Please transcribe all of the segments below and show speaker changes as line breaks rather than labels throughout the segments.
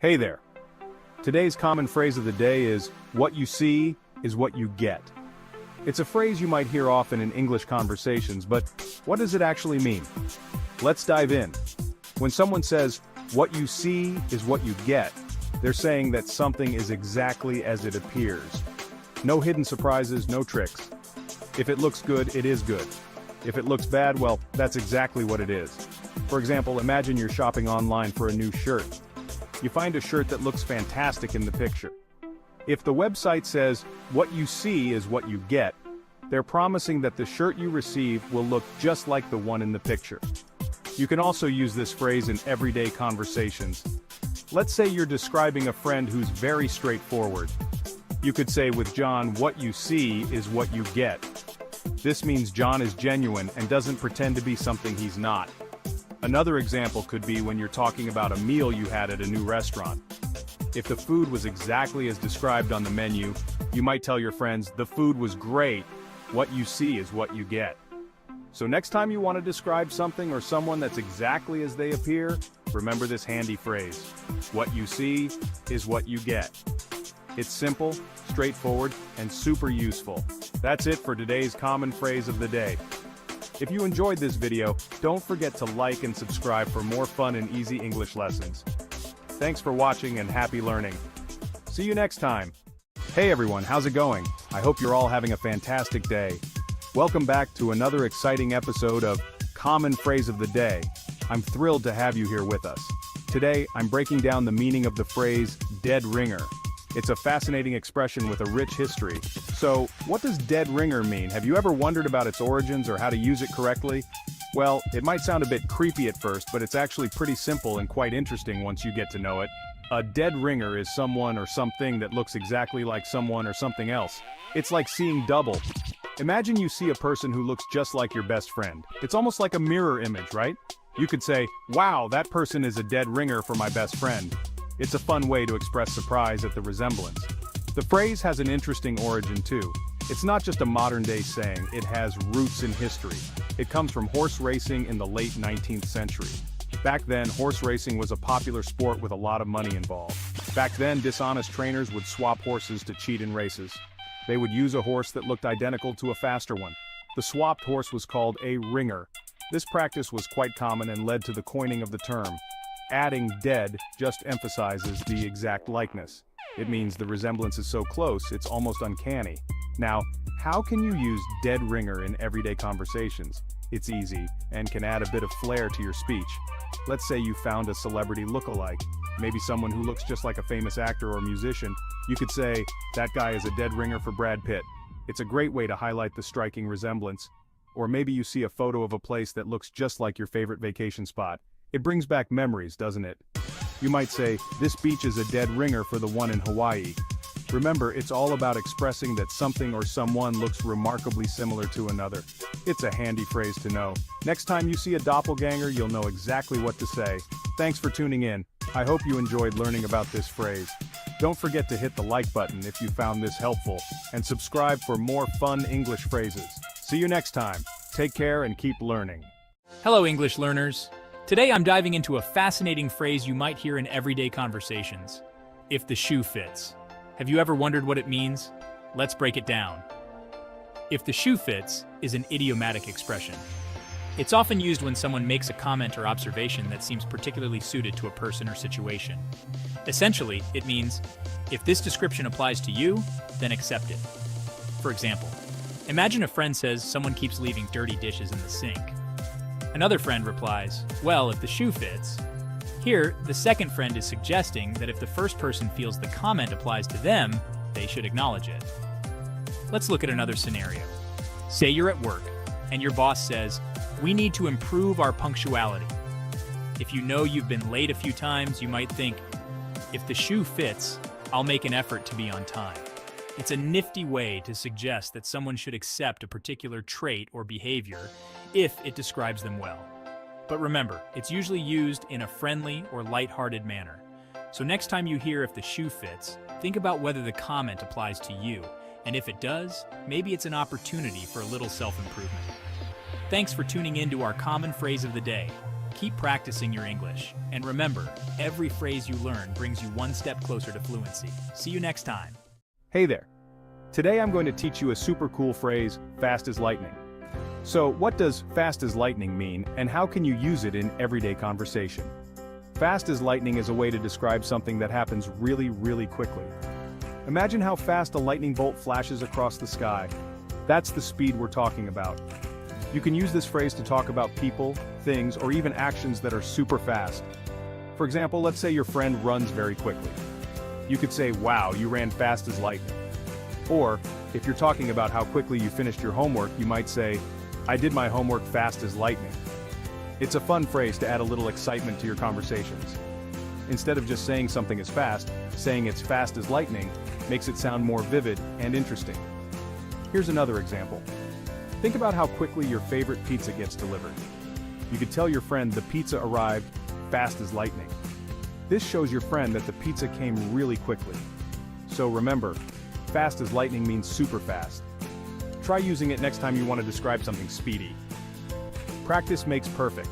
Hey there. Today's common phrase of the day is, what you see is what you get. It's a phrase you might hear often in English conversations, but what does it actually mean? Let's dive in. When someone says, what you see is what you get, they're saying that something is exactly as it appears. No hidden surprises, no tricks. If it looks good, it is good. If it looks bad, well, that's exactly what it is. For example, imagine you're shopping online for a new shirt. You find a shirt that looks fantastic in the picture. If the website says, what you see is what you get, they're promising that the shirt you receive will look just like the one in the picture. You can also use this phrase in everyday conversations. Let's say you're describing a friend who's very straightforward. You could say with John, what you see is what you get. This means John is genuine and doesn't pretend to be something he's not. Another example could be when you're talking about a meal you had at a new restaurant. If the food was exactly as described on the menu, you might tell your friends, the food was great. What you see is what you get. So next time you want to describe something or someone that's exactly as they appear, remember this handy phrase. What you see is what you get. It's simple, straightforward, and super useful. That's it for today's common phrase of the day. If you enjoyed this video, don't forget to like and subscribe for more fun and easy English lessons. Thanks for watching and happy learning. See you next time. Hey everyone, how's it going? I hope you're all having a fantastic day. Welcome back to another exciting episode of Common Phrase of the Day. I'm thrilled to have you here with us. Today, I'm breaking down the meaning of the phrase, dead ringer. It's a fascinating expression with a rich history. So, what does dead ringer mean? Have you ever wondered about its origins or how to use it correctly? Well, it might sound a bit creepy at first, but it's actually pretty simple and quite interesting once you get to know it. A dead ringer is someone or something that looks exactly like someone or something else. It's like seeing double. Imagine you see a person who looks just like your best friend. It's almost like a mirror image, right? You could say, wow, that person is a dead ringer for my best friend. It's a fun way to express surprise at the resemblance. The phrase has an interesting origin too. It's not just a modern-day saying, it has roots in history. It comes from horse racing in the late 19th century. Back then, horse racing was a popular sport with a lot of money involved. Back then, dishonest trainers would swap horses to cheat in races. They would use a horse that looked identical to a faster one. The swapped horse was called a ringer. This practice was quite common and led to the coining of the term. Adding dead just emphasizes the exact likeness. It means the resemblance is so close, it's almost uncanny. Now, how can you use dead ringer in everyday conversations? It's easy, and can add a bit of flair to your speech. Let's say you found a celebrity look-alike, maybe someone who looks just like a famous actor or musician. You could say, that guy is a dead ringer for Brad Pitt. It's a great way to highlight the striking resemblance. Or maybe you see a photo of a place that looks just like your favorite vacation spot. It brings back memories, doesn't it? You might say, this beach is a dead ringer for the one in Hawaii. Remember, it's all about expressing that something or someone looks remarkably similar to another. It's a handy phrase to know. Next time you see a doppelganger, you'll know exactly what to say. Thanks for tuning in. I hope you enjoyed learning about this phrase. Don't forget to hit the like button if you found this helpful, and subscribe for more fun English phrases. See you next time. Take care and keep learning.
Hello, English learners. Today I'm diving into a fascinating phrase you might hear in everyday conversations. If the shoe fits. Have you ever wondered what it means? Let's break it down. If the shoe fits is an idiomatic expression. It's often used when someone makes a comment or observation that seems particularly suited to a person or situation. Essentially, it means, if this description applies to you, then accept it. For example, imagine a friend says someone keeps leaving dirty dishes in the sink. Another friend replies, well, if the shoe fits. Here, the second friend is suggesting that if the first person feels the comment applies to them, they should acknowledge it. Let's look at another scenario. Say you're at work, and your boss says, we need to improve our punctuality. If you know you've been late a few times, you might think, if the shoe fits, I'll make an effort to be on time. It's a nifty way to suggest that someone should accept a particular trait or behavior if it describes them well. But remember, it's usually used in a friendly or lighthearted manner. So next time you hear if the shoe fits, think about whether the comment applies to you, and if it does, maybe it's an opportunity for a little self-improvement. Thanks for tuning in to our common phrase of the day. keep practicing your English. And remember, every phrase you learn brings you one step closer to fluency. See you next time.
Hey there. Today I'm going to teach you a super cool phrase, fast as lightning. So, what does fast as lightning mean, and how can you use it in everyday conversation? Fast as lightning is a way to describe something that happens really, really quickly. Imagine how fast a lightning bolt flashes across the sky. That's the speed we're talking about. You can use this phrase to talk about people, things, or even actions that are super fast. For example, let's say your friend runs very quickly. You could say, "Wow, you ran fast as lightning." Or, if you're talking about how quickly you finished your homework, you might say, "I did my homework fast as lightning." It's a fun phrase to add a little excitement to your conversations. Instead of just saying something is fast, saying it's fast as lightning makes it sound more vivid and interesting. Here's another example. Think about how quickly your favorite pizza gets delivered. You could tell your friend the pizza arrived fast as lightning. This shows your friend that the pizza came really quickly. So remember, fast as lightning means super fast. Try using it next time you want to describe something speedy. Practice makes perfect.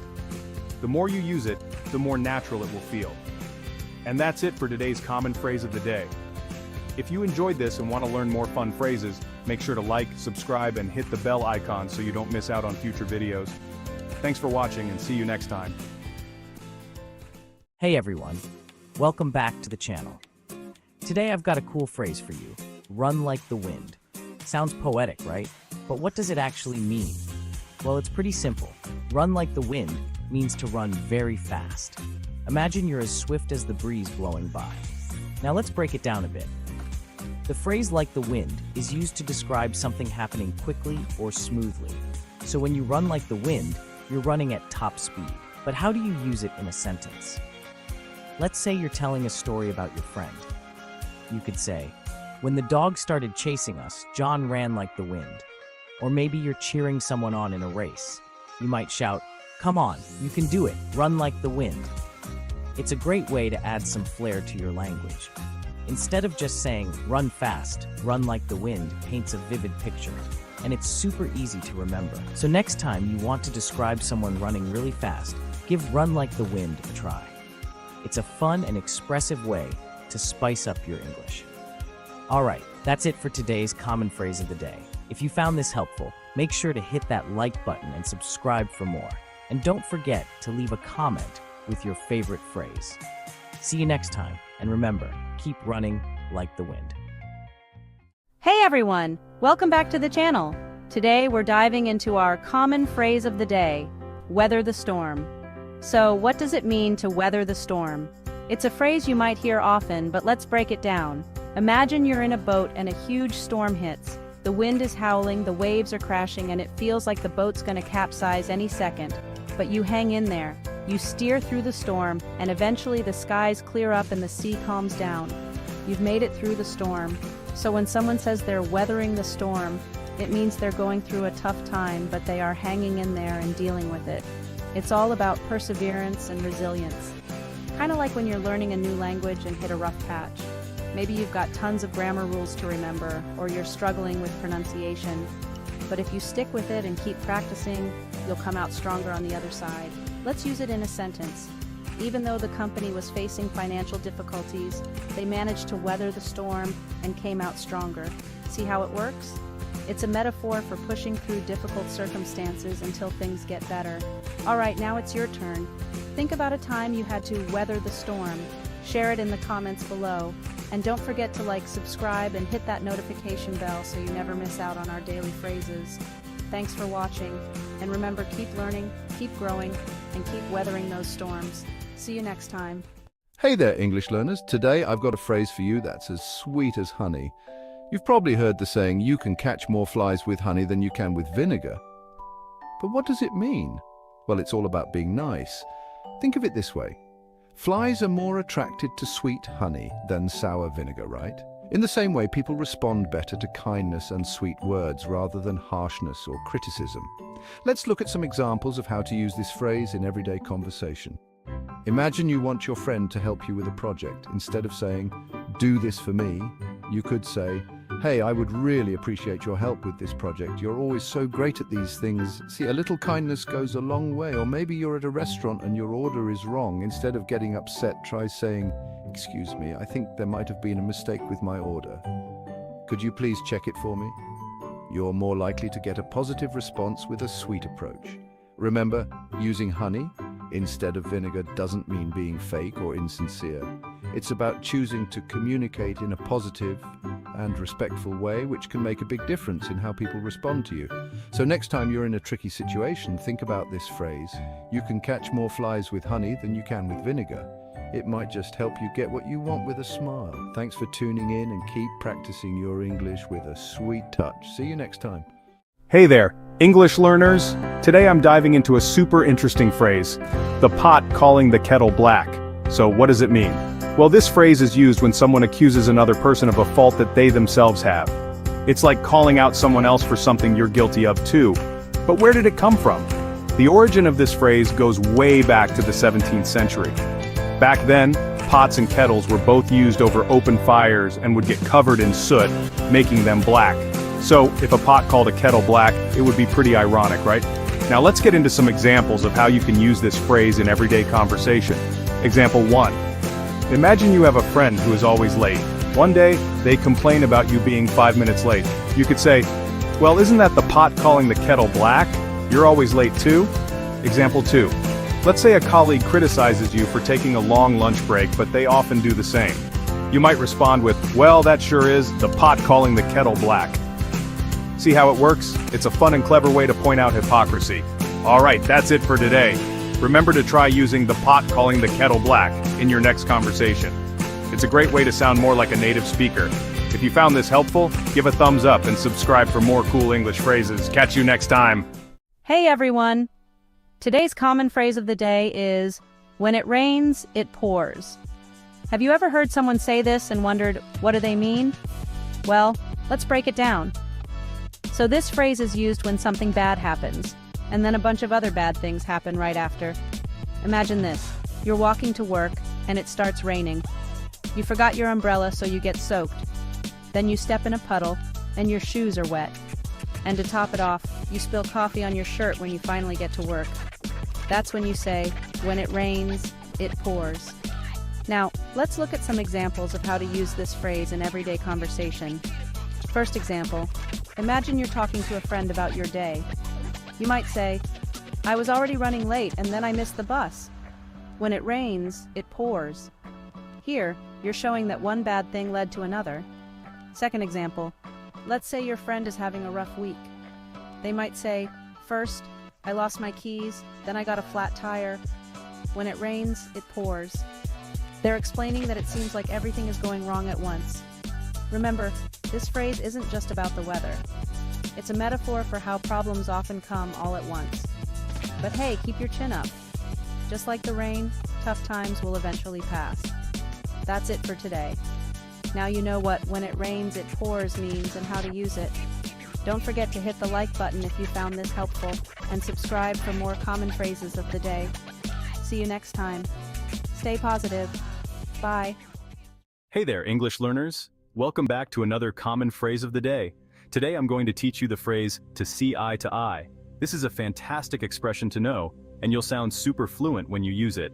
The more you use it, the more natural it will feel. And that's it for today's common phrase of the day. If you enjoyed this and want to learn more fun phrases, make sure to like, subscribe, and hit the bell icon so you don't miss out on future videos. Thanks for watching and see you next time.
Hey everyone, welcome back to the channel. Today I've got a cool phrase for you, run like the wind. Sounds poetic, right? But what does it actually mean? Well, it's pretty simple. Run like the wind means to run very fast. Imagine you're as swift as the breeze blowing by. Now let's break it down a bit. The phrase "like the wind" is used to describe something happening quickly or smoothly. So when you run like the wind, you're running at top speed. But how do you use it in a sentence? Let's say you're telling a story about your friend. You could say, "When the dog started chasing us, John ran like the wind." Or maybe you're cheering someone on in a race. You might shout, "Come on, you can do it, run like the wind." It's a great way to add some flair to your language. Instead of just saying, "Run fast," "run like the wind" paints a vivid picture, and it's super easy to remember. So next time you want to describe someone running really fast, give "run like the wind" a try. It's a fun and expressive way to spice up your English. Alright, that's it for today's common phrase of the day. If you found this helpful, make sure to hit that like button and subscribe for more. And don't forget to leave a comment with your favorite phrase. See you next time, and remember, keep running like the wind.
Hey everyone, welcome back to the channel. Today we're diving into our common phrase of the day, weather the storm. So what does it mean to weather the storm? It's a phrase you might hear often, but let's break it down. Imagine you're in a boat and a huge storm hits. The wind is howling, the waves are crashing, and it feels like the boat's gonna capsize any second. But you hang in there. You steer through the storm, and eventually the skies clear up and the sea calms down. You've made it through the storm. So when someone says they're weathering the storm, it means they're going through a tough time, but they are hanging in there and dealing with it. It's all about perseverance and resilience. Kind of like when you're learning a new language and hit a rough patch. Maybe you've got tons of grammar rules to remember, or you're struggling with pronunciation. But if you stick with it and keep practicing, you'll come out stronger on the other side. Let's use it in a sentence. Even though the company was facing financial difficulties, they managed to weather the storm and came out stronger. See how it works? It's a metaphor for pushing through difficult circumstances until things get better. All right, now it's your turn. Think about a time you had to weather the storm. Share it in the comments below. And don't forget to like, subscribe, and hit that notification bell so you never miss out on our daily phrases. Thanks for watching. And remember, keep learning, keep growing, and keep weathering those storms. See you next time.
Hey there, English learners. Today I've got a phrase for you that's as sweet as honey. You've probably heard the saying, you can catch more flies with honey than you can with vinegar. But what does it mean? Well, it's all about being nice. Think of it this way. Flies are more attracted to sweet honey than sour vinegar, right? In the same way, people respond better to kindness and sweet words rather than harshness or criticism. Let's look at some examples of how to use this phrase in everyday conversation. Imagine you want your friend to help you with a project. Instead of saying, "Do this for me," you could say, Hey, I would really appreciate your help with this project. You're always so great at these things. See, a little kindness goes a long way. Or maybe you're at a restaurant and your order is wrong. Instead of getting upset, try saying, "Excuse me, I think there might have been a mistake with my order. Could you please check it for me?" You're more likely to get a positive response with a sweet approach. Remember, using honey instead of vinegar doesn't mean being fake or insincere. It's about choosing to communicate in a positive and respectful way, which can make a big difference in how people respond to you. So next time you're in a tricky situation, think about this phrase. You can catch more flies with honey than you can with vinegar. It might just help you get what you want with a smile. Thanks for tuning in and keep practicing your English with a sweet touch. See you next time.
Hey there, English learners. Today I'm diving into a super interesting phrase, the pot calling the kettle black. So what does it mean? Well, this phrase is used when someone accuses another person of a fault that they themselves have. It's like calling out someone else for something you're guilty of too. But where did it come from? The origin of this phrase goes way back to the 17th century. Back then, pots and kettles were both used over open fires and would get covered in soot, making them black. So, if a pot called a kettle black, it would be pretty ironic, right? Now let's get into some examples of how you can use this phrase in everyday conversation. Example 1. Imagine you have a friend who is always late. One day, they complain about you being 5 minutes late. You could say, "Well, isn't that the pot calling the kettle black? You're always late too." Example 2. Let's say a colleague criticizes you for taking a long lunch break, but they often do the same. You might respond with, "Well, that sure is the pot calling the kettle black." See how it works? It's a fun and clever way to point out hypocrisy. Alright, that's it for today. Remember to try using the pot calling the kettle black in your next conversation. It's a great way to sound more like a native speaker. If you found this helpful, give a thumbs up and subscribe for more cool English phrases. Catch you next time.
Hey everyone! Today's common phrase of the day is, when it rains, it pours. Have you ever heard someone say this and wondered, what do they mean? Well, let's break it down. So this phrase is used when something bad happens, and then a bunch of other bad things happen right after. Imagine this. You're walking to work, and it starts raining. You forgot your umbrella, so you get soaked. Then you step in a puddle, and your shoes are wet. And to top it off, you spill coffee on your shirt when you finally get to work. That's when you say, when it rains, it pours. Now, let's look at some examples of how to use this phrase in everyday conversation. First example, imagine you're talking to a friend about your day. You might say, "I was already running late and then I missed the bus." When it rains, it pours. Here, you're showing that one bad thing led to another. Second example, let's say your friend is having a rough week. They might say, "First, I lost my keys, then I got a flat tire. When it rains, it pours." They're explaining that it seems like everything is going wrong at once. Remember, this phrase isn't just about the weather. It's a metaphor for how problems often come all at once. But hey, keep your chin up. Just like the rain, tough times will eventually pass. That's it for today. Now you know what "when it rains, it pours" means and how to use it. Don't forget to hit the like button if you found this helpful, and subscribe for more common phrases of the day. See you next time. Stay positive. Bye.
Hey there, English learners. Welcome back to another common phrase of the day. Today I'm going to teach you the phrase, to see eye to eye. This is a fantastic expression to know, and you'll sound super fluent when you use it.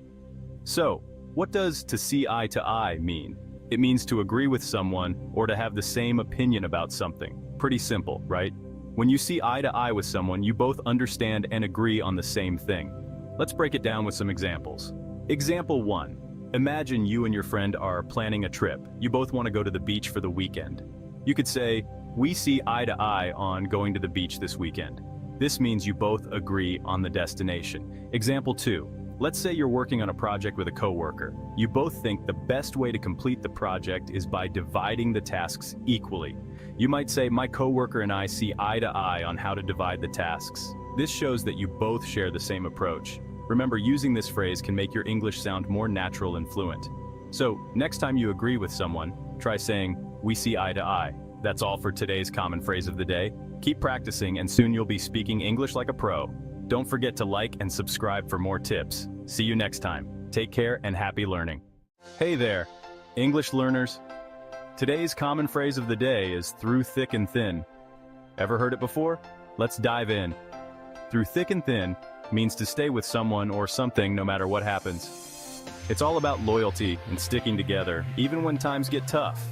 So, what does to see eye to eye mean? It means to agree with someone or to have the same opinion about something. Pretty simple, right? When you see eye to eye with someone, you both understand and agree on the same thing. Let's break it down with some examples. Example 1. Imagine you and your friend are planning a trip. You both want to go to the beach for the weekend. You could say, "We see eye to eye on going to the beach this weekend." This means you both agree on the destination. Example 2. Let's say you're working on a project with a coworker. You both think the best way to complete the project is by dividing the tasks equally. You might say, "My coworker and I see eye to eye on how to divide the tasks." This shows that you both share the same approach. Remember, using this phrase can make your English sound more natural and fluent. So, next time you agree with someone, try saying, "We see eye to eye." That's all for today's common phrase of the day. Keep practicing and soon you'll be speaking English like a pro. Don't forget to like and subscribe for more tips. See you next time. Take care and happy learning. Hey there, English learners. Today's common phrase of the day is through thick and thin. Ever heard it before? Let's dive in. Through thick and thin means to stay with someone or something no matter what happens. It's all about loyalty and sticking together, even when times get tough.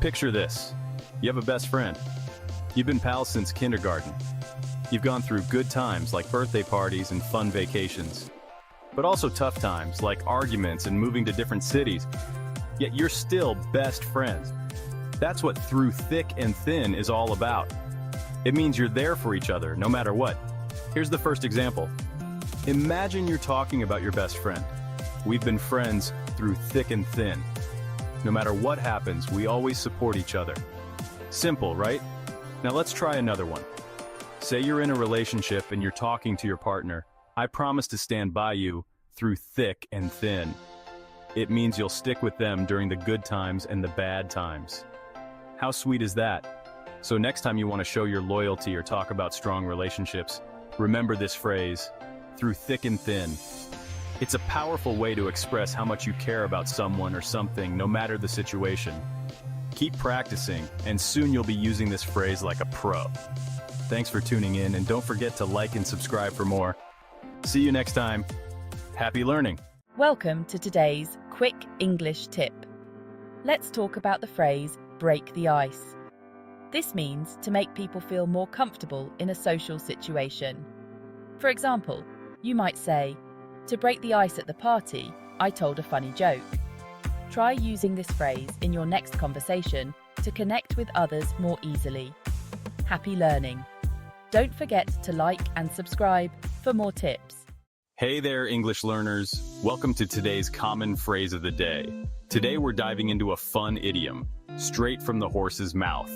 Picture this. You have a best friend. You've been pals since kindergarten. You've gone through good times like birthday parties and fun vacations, but also tough times like arguments and moving to different cities. Yet you're still best friends. That's what through thick and thin is all about. It means you're there for each other, no matter what. Here's the first example. Imagine you're talking about your best friend. We've been friends through thick and thin. No matter what happens, we always support each other. Simple, right? Now let's try another one. Say you're in a relationship and you're talking to your partner. I promise to stand by you through thick and thin. It means you'll stick with them during the good times and the bad times. How sweet is that? So next time you want to show your loyalty or talk about strong relationships, remember this phrase, through thick and thin. It's a powerful way to express how much you care about someone or something, no matter the situation. Keep practicing, and soon you'll be using this phrase like a pro. Thanks for tuning in, and don't forget to like and subscribe for more. See you next time. Happy learning!
Welcome to today's quick English tip. Let's talk about the phrase break the ice. This means to make people feel more comfortable in a social situation. For example, you might say, to break the ice at the party, I told a funny joke. Try using this phrase in your next conversation to connect with others more easily. Happy learning! Don't forget to like and subscribe for more tips.
Hey there, English learners. Welcome to today's common phrase of the day. Today we're diving into a fun idiom, straight from the horse's mouth.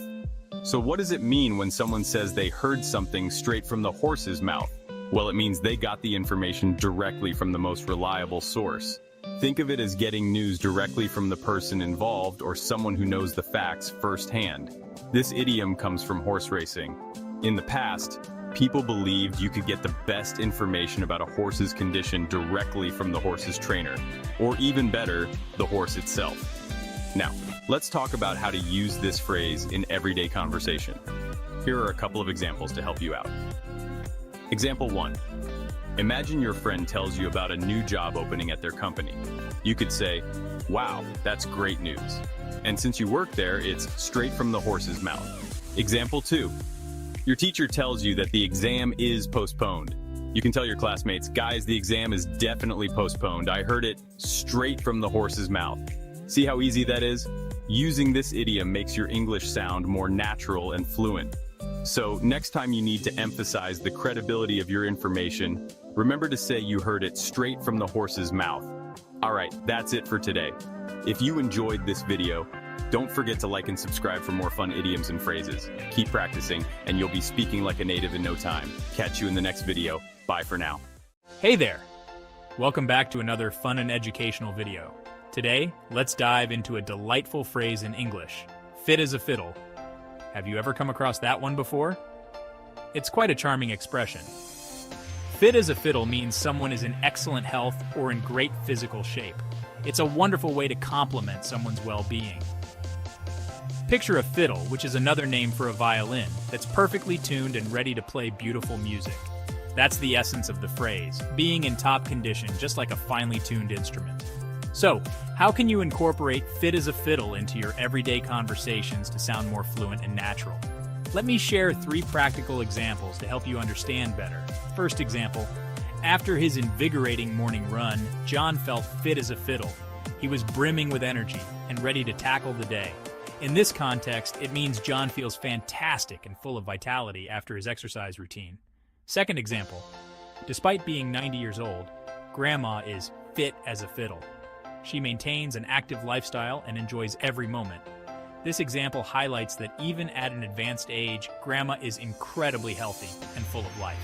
So what does it mean when someone says they heard something straight from the horse's mouth? Well, it means they got the information directly from the most reliable source. Think of it as getting news directly from the person involved or someone who knows the facts firsthand. This idiom comes from horse racing. In the past, people believed you could get the best information about a horse's condition directly from the horse's trainer, or even better, the horse itself. Now, let's talk about how to use this phrase in everyday conversation. Here are a couple of examples to help you out. Example 1. Imagine your friend tells you about a new job opening at their company. You could say, "Wow, that's great news." And since you work there, it's straight from the horse's mouth. Example 2. Your teacher tells you that the exam is postponed. You can tell your classmates, "Guys, the exam is definitely postponed. I heard it straight from the horse's mouth." See how easy that is? Using this idiom makes your English sound more natural and fluent. So next time you need to emphasize the credibility of your information, remember to say you heard it straight from the horse's mouth. All right, that's it for today. If you enjoyed this video, don't forget to like and subscribe for more fun idioms and phrases. Keep practicing, and you'll be speaking like a native in no time. Catch you in the next video. Bye for now.
Hey there! Welcome back to another fun and educational video. Today, let's dive into a delightful phrase in English, fit as a fiddle. Have you ever come across that one before? It's quite a charming expression. Fit as a fiddle means someone is in excellent health or in great physical shape. It's a wonderful way to compliment someone's well-being. Picture a fiddle, which is another name for a violin, that's perfectly tuned and ready to play beautiful music. That's the essence of the phrase, being in top condition, just like a finely tuned instrument. So, how can you incorporate fit as a fiddle into your everyday conversations to sound more fluent and natural? Let me share 3 practical examples to help you understand better. First example, after his invigorating morning run, John felt fit as a fiddle. He was brimming with energy and ready to tackle the day. In this context, it means John feels fantastic and full of vitality after his exercise routine. Second example, despite being 90 years old, Grandma is fit as a fiddle. She maintains an active lifestyle and enjoys every moment. This example highlights that even at an advanced age, Grandma is incredibly healthy and full of life.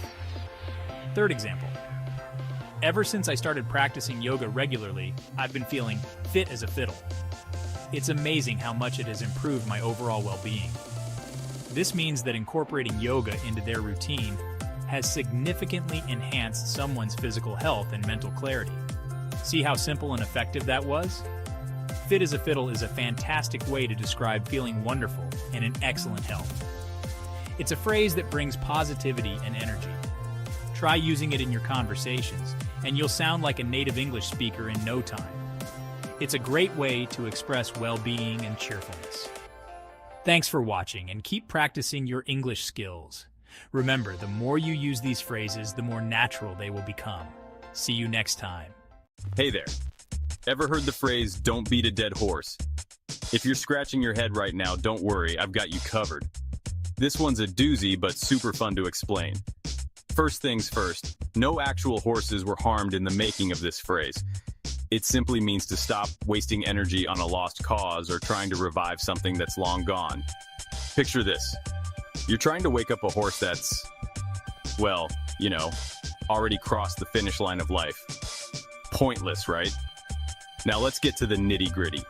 Third example, ever since I started practicing yoga regularly, I've been feeling fit as a fiddle. It's amazing how much it has improved my overall well-being. This means that incorporating yoga into their routine has significantly enhanced someone's physical health and mental clarity. See how simple and effective that was? Fit as a fiddle is a fantastic way to describe feeling wonderful and in excellent health. It's a phrase that brings positivity and energy. Try using it in your conversations, and you'll sound like a native English speaker in no time. It's a great way to express well-being and cheerfulness. Thanks for watching, and keep practicing your English skills. Remember, the more you use these phrases, the more natural they will become. See you next time.
Hey there. Ever heard the phrase, "Don't beat a dead horse"? If you're scratching your head right now, don't worry, I've got you covered. This one's a doozy, but super fun to explain. First things first, no actual horses were harmed in the making of this phrase. It simply means to stop wasting energy on a lost cause or trying to revive something that's long gone. Picture this. You're trying to wake up a horse that's, well, you know, already crossed the finish line of life. Pointless, right? Now let's get to the nitty-gritty.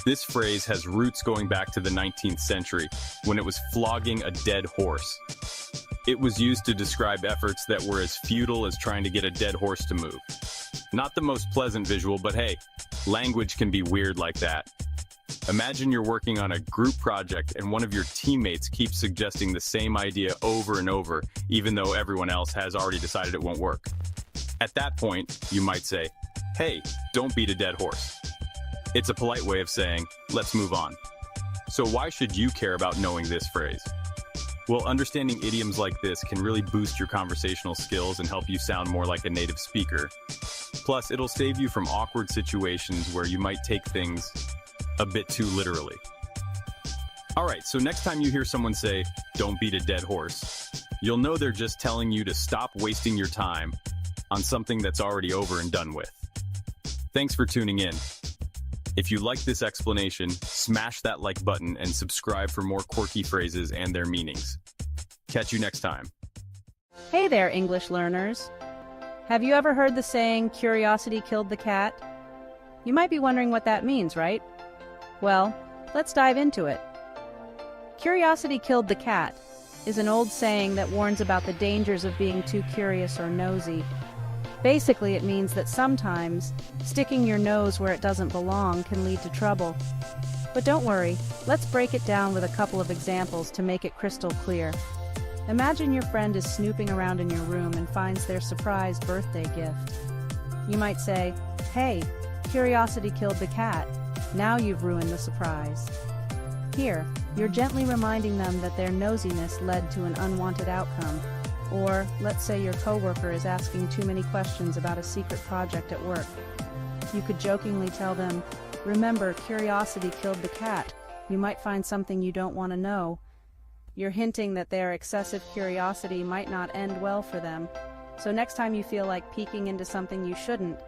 This phrase has roots going back to the 19th century, when it was flogging a dead horse. It was used to describe efforts that were as futile as trying to get a dead horse to move. Not the most pleasant visual, but hey, language can be weird like that. Imagine you're working on a group project and one of your teammates keeps suggesting the same idea over and over, even though everyone else has already decided it won't work. At that point, you might say, "Hey, don't beat a dead horse." It's a polite way of saying, let's move on. So why should you care about knowing this phrase? Well, understanding idioms like this can really boost your conversational skills and help you sound more like a native speaker. Plus, it'll save you from awkward situations where you might take things a bit too literally. All right, so next time you hear someone say, "Don't beat a dead horse," you'll know they're just telling you to stop wasting your time on something that's already over and done with. Thanks for tuning in. If you like this explanation, smash that like button and subscribe for more quirky phrases and their meanings. Catch you next time.
Hey there, English learners. Have you ever heard the saying, "Curiosity killed the cat"? You might be wondering what that means, right? Well, let's dive into it. "Curiosity killed the cat" is an old saying that warns about the dangers of being too curious or nosy. Basically, it means that sometimes sticking your nose where it doesn't belong can lead to trouble. But don't worry, let's break it down with a couple of examples to make it crystal clear. Imagine your friend is snooping around in your room and finds their surprise birthday gift. You might say, "Hey, curiosity killed the cat. Now you've ruined the surprise." Here, you're gently reminding them that their nosiness led to an unwanted outcome. Or, let's say your coworker is asking too many questions about a secret project at work. You could jokingly tell them, "Remember, curiosity killed the cat. You might find something you don't want to know." You're hinting that their excessive curiosity might not end well for them. So next time you feel like peeking into something you shouldn't,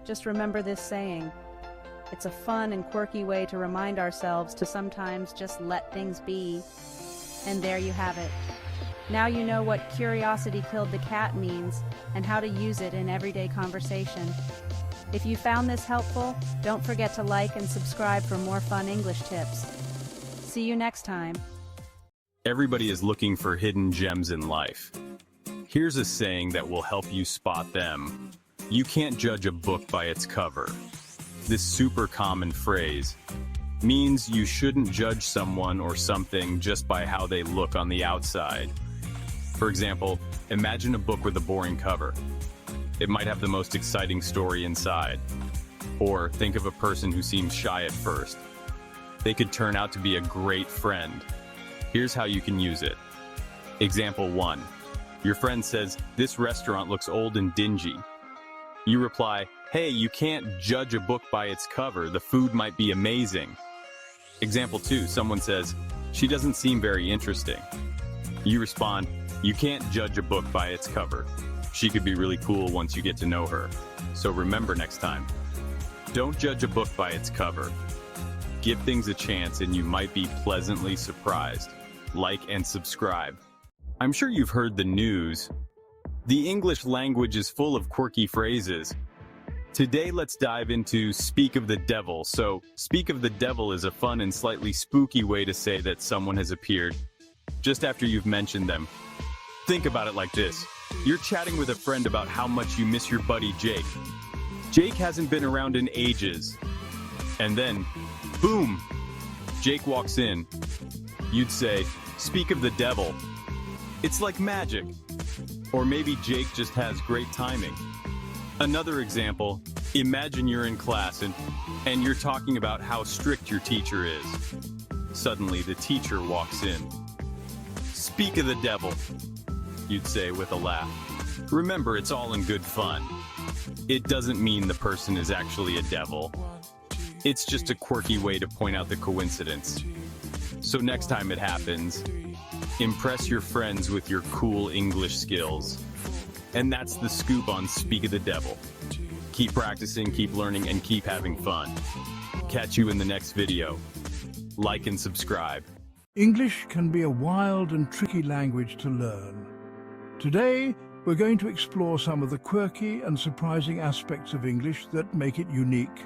just remember this saying. It's a fun and quirky way to remind ourselves to sometimes just let things be. And there you have it. Now you know what "curiosity killed the cat" means and how to use it in everyday conversation. If you found this helpful, don't forget to like and subscribe for more fun English tips. See you next time.
Everybody is looking for hidden gems in life. Here's a saying that will help you spot them. You can't judge a book by its cover. This super common phrase means you shouldn't judge someone or something just by how they look on the outside. For example, imagine a book with a boring cover. It might have the most exciting story inside. Or think of a person who seems shy at first. They could turn out to be a great friend. Here's how you can use it. Example 1. Your friend says, "This restaurant looks old and dingy." You reply, "Hey, you can't judge a book by its cover. The food might be amazing." Example 2. Someone says, "She doesn't seem very interesting." You respond, "You can't judge a book by its cover. She could be really cool once you get to know her. So remember next time, don't judge a book by its cover. Give things a chance and you might be pleasantly surprised. Like and subscribe." I'm sure you've heard the news. The English language is full of quirky phrases. Today let's dive into "speak of the devil." So, "speak of the devil" is a fun and slightly spooky way to say that someone has appeared just after you've mentioned them. Think about it like this. You're chatting with a friend about how much you miss your buddy Jake. Jake hasn't been around in ages. And then, boom, Jake walks in. You'd say, speak of the devil. It's like magic. Or maybe Jake just has great timing. Another example, imagine you're in class and you're talking about how strict your teacher is. Suddenly, the teacher walks in. Speak of the devil, you'd say with a laugh. Remember, it's all in good fun. It doesn't mean the person is actually a devil. It's just a quirky way to point out the coincidence. So next time it happens, impress your friends with your cool English skills. And that's the scoop on Speak of the Devil. Keep practicing, keep learning, and keep having fun. Catch you in the next video. Like and subscribe.
English can be a wild and tricky language to learn. Today, we're going to explore some of the quirky and surprising aspects of English that make it unique.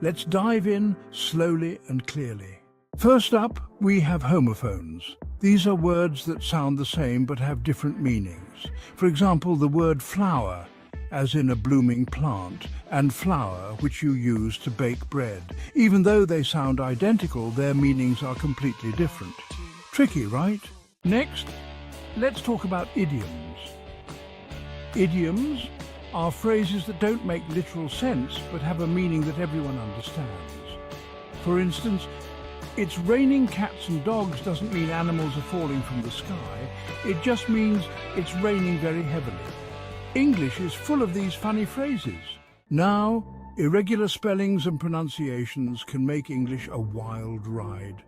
Let's dive in slowly and clearly. First up, we have homophones. These are words that sound the same but have different meanings. For example, the word flower, as in a blooming plant, and flour, which you use to bake bread. Even though they sound identical, their meanings are completely different. Tricky, right? Next, let's talk about idioms. Idioms are phrases that don't make literal sense but have a meaning that everyone understands. For instance, it's raining cats and dogs doesn't mean animals are falling from the sky. It just means it's raining very heavily. English is full of these funny phrases. Now, irregular spellings and pronunciations can make English a wild ride.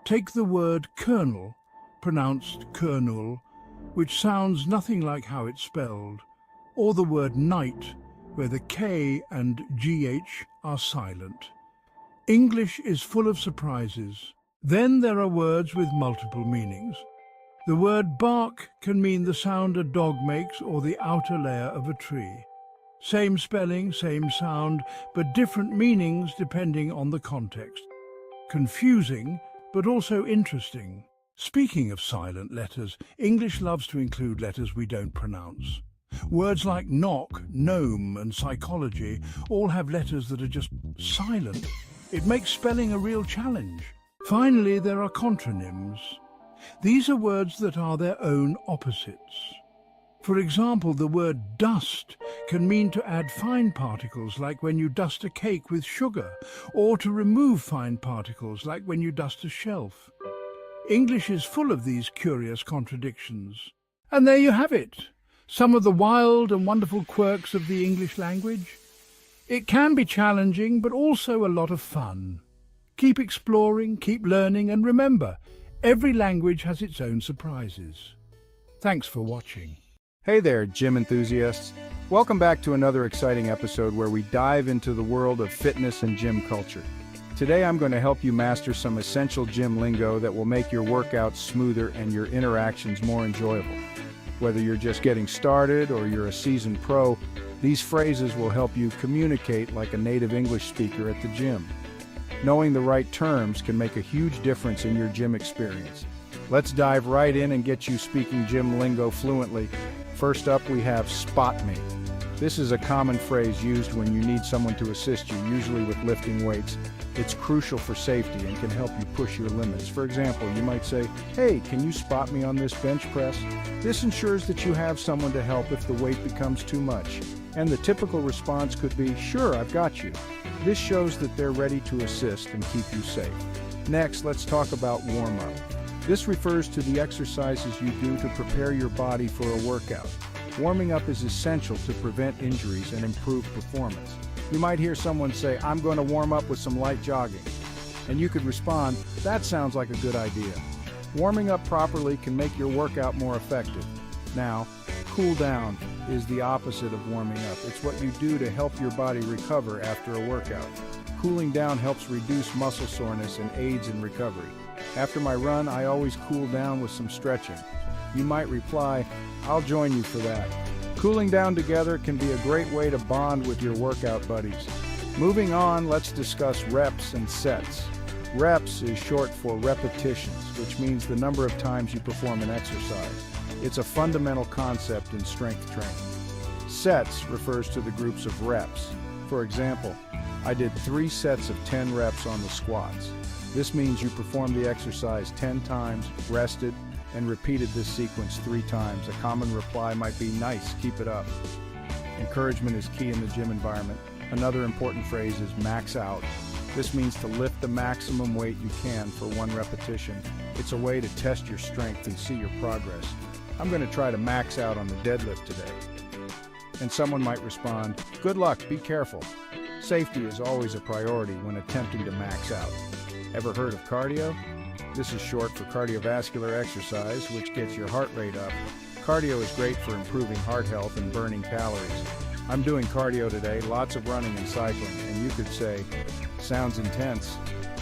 Take the word kernel, pronounced kernel, which sounds nothing like how it's spelled, or the word night, where the K and GH are silent. English is full of surprises. Then there are words with multiple meanings. The word bark can mean the sound a dog makes or the outer layer of a tree. Same spelling, same sound, but different meanings depending on the context. Confusing, but also interesting. Speaking of silent letters, English loves to include letters we don't pronounce. Words like knock, gnome, and psychology all have letters that are just silent. It makes spelling a real challenge. Finally, there are contronyms. These are words that are their own opposites. For example, the word dust can mean to add fine particles, like when you dust a cake with sugar, or to remove fine particles, like when you dust a shelf. English is full of these curious contradictions. And there you have it, some of the wild and wonderful quirks of the English language. It can be challenging, but also a lot of fun. Keep exploring, keep learning, and remember, every language has its own surprises. Thanks for watching.
Hey there, gym enthusiasts. Welcome back to another exciting episode where we dive into the world of fitness and gym culture. Today I'm going to help you master some essential gym lingo that will make your workouts smoother and your interactions more enjoyable. Whether you're just getting started or you're a seasoned pro, these phrases will help you communicate like a native English speaker at the gym. Knowing the right terms can make a huge difference in your gym experience. Let's dive right in and get you speaking gym lingo fluently. First up, we have spot me. This is a common phrase used when you need someone to assist you, usually with lifting weights. It's crucial for safety and can help you push your limits. For example, you might say, "Hey, can you spot me on this bench press?" This ensures that you have someone to help if the weight becomes too much. And the typical response could be, "Sure, I've got you." This shows that they're ready to assist and keep you safe. Next, let's talk about warm-up. This refers to the exercises you do to prepare your body for a workout. Warming up is essential to prevent injuries and improve performance. You might hear someone say, "I'm going to warm up with some light jogging." And you could respond, "That sounds like a good idea." Warming up properly can make your workout more effective. Now, cool down is the opposite of warming up. It's what you do to help your body recover after a workout. Cooling down helps reduce muscle soreness and aids in recovery. After my run, I always cool down with some stretching. You might reply, "I'll join you for that." Cooling down together can be a great way to bond with your workout buddies. Moving on, let's discuss reps and sets. Reps is short for repetitions, which means the number of times you perform an exercise. It's a fundamental concept in strength training. Sets refers to the groups of reps. For example, I did 3 sets of 10 reps on the squats. This means you performed the exercise 10 times, rested, and repeated this sequence 3 times. A common reply might be, nice, keep it up. Encouragement is key in the gym environment. Another important phrase is max out. This means to lift the maximum weight you can for 1 repetition. It's a way to test your strength and see your progress. I'm going to try to max out on the deadlift today. And someone might respond, good luck, be careful. Safety is always a priority when attempting to max out. Ever heard of cardio? This is short for cardiovascular exercise, which gets your heart rate up. Cardio is great for improving heart health and burning calories. I'm doing cardio today, lots of running and cycling, and you could say, sounds intense.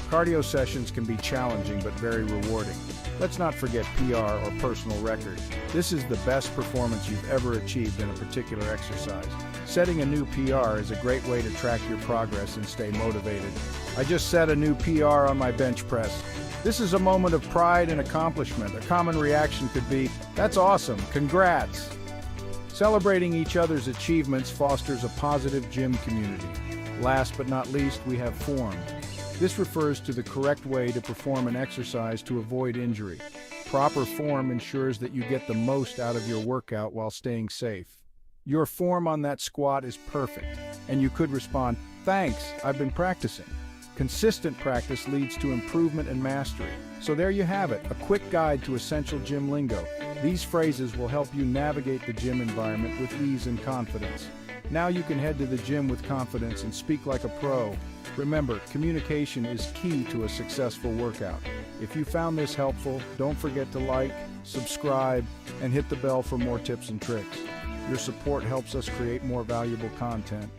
Cardio sessions can be challenging but very rewarding. Let's not forget PR or personal record. This is the best performance you've ever achieved in a particular exercise. Setting a new PR is a great way to track your progress and stay motivated. I just set a new PR on my bench press. This is a moment of pride and accomplishment. A common reaction could be, that's awesome, congrats. Celebrating each other's achievements fosters a positive gym community. Last but not least, we have form. This refers to the correct way to perform an exercise to avoid injury. Proper form ensures that you get the most out of your workout while staying safe. Your form on that squat is perfect, and you could respond, thanks, I've been practicing. Consistent practice leads to improvement and mastery. So there you have it, a quick guide to essential gym lingo. These phrases will help you navigate the gym environment with ease and confidence. Now you can head to the gym with confidence and speak like a pro. Remember, communication is key to a successful workout. If you found this helpful, don't forget to like, subscribe, and hit the bell for more tips and tricks. Your support helps us create more valuable content.